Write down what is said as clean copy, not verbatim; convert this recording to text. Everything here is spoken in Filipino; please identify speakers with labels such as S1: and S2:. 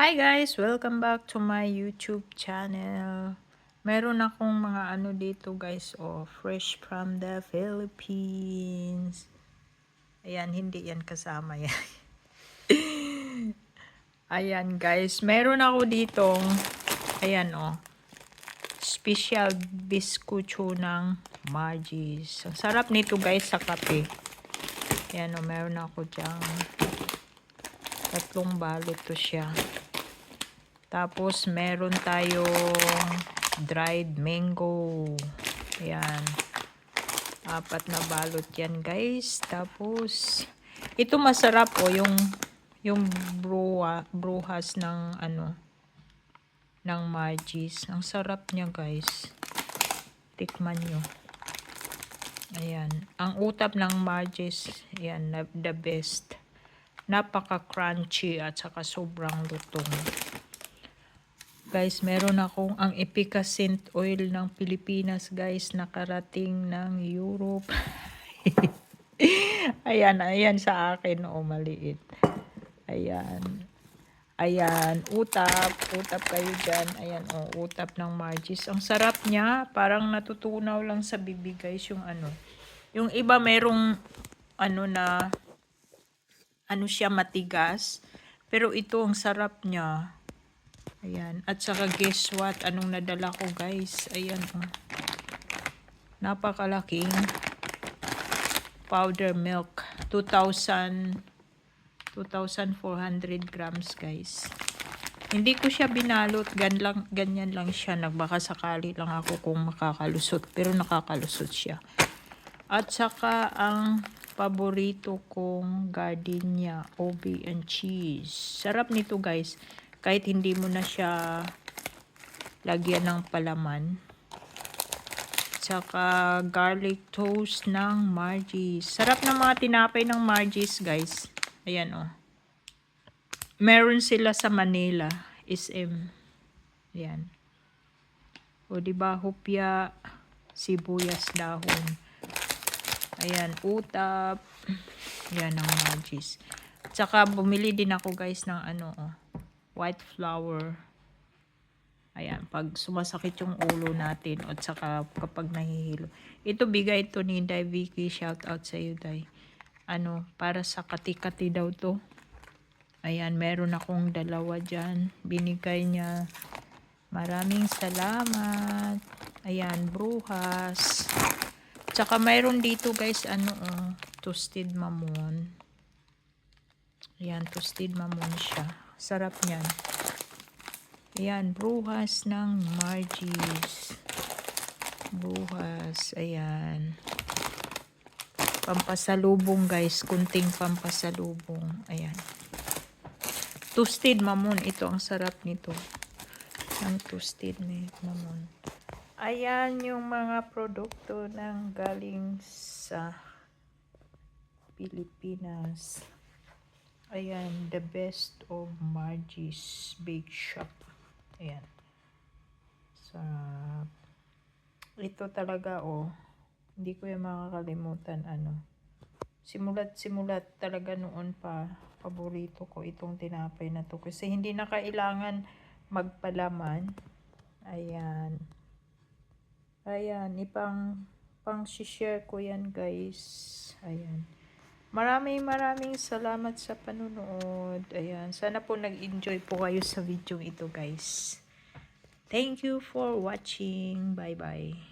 S1: Hi guys! Welcome back to my YouTube channel. Meron akong mga ano dito guys, fresh from the Philippines. Ayan, hindi yan kasama yan. Ayan guys, meron ako ditong, ayan special biscucho ng Margie's. Ang sarap nito guys sa kape. Ayan meron ako dyang 3 balot to siya. Tapos, meron tayong dried mango. Ayan. 4 na balot yan, guys. Tapos, ito masarap yung bruhas ng ng Margie's. Ang sarap niya, guys. Tikman nyo. Ayan. Ang utap ng Margie's, ayan, the best. Napaka-crunchy at saka sobrang lutong. Guys, meron akong ang Epicacent oil ng Pilipinas, guys, nakarating ng Europe. ayan sa akin, maliit. Ayan, utap kayo dyan. Ayan, utap ng Margie's. Ang sarap niya, parang natutunaw lang sa bibig, guys, yung iba merong, siya matigas. Pero ito, ang sarap niya. Ayan. At saka guess what? Anong nadala ko guys? Ayan napakalaking powder milk. 2,400 grams guys. Hindi ko siya binalot. Ganyan lang siya. Nagbaka sakali lang ako kung makakalusot. Pero nakakalusot siya. At saka ang paborito kong gardenia, OB and cheese. Sarap nito guys. Kahit hindi mo na siya lagyan ng palaman. Tsaka garlic toast ng Margie's. Sarap ng mga tinapay ng Margie's, guys. Ayan Meron sila sa Manila, SM. Ayan. Diba, hupya, sibuyas dahon. Ayan, utap. Ayan ang Margie's. Tsaka bumili din ako, guys, ng white flour. Ayan, pag sumasakit yung ulo natin at saka kapag nahihilo. Ito, bigay ito ni Day Vicky. Shout out sa iyo, Day. Para sa kati-kati daw to. Ayan, meron akong 2 dyan. Binigay niya. Maraming salamat. Ayan, bruhas. Tsaka mayroon dito, guys, toasted mamon. Ayan, toasted mamon siya. Sarap niyan. Ayan, bruhas ng Margie's. Bruhas, ayan. Pampasalubong guys, kunting pampasalubong. Ayan. Toasted mamon, ito ang sarap nito. Ang toasted mamon. Ayan yung mga produkto ng galing sa Pilipinas. Ayan, the best of Margie's Bake Shop. Ayan. Sarap. Ito talaga hindi ko yung makakalimutan simulat talaga noon pa paborito ko itong tinapay na to kasi hindi na kailangan magpalaman. Ayan pang share ko yan guys. Ayan, maraming salamat sa panunood. Ayan, sana po nag-enjoy po kayo sa video ito guys. Thank you for watching. Bye bye.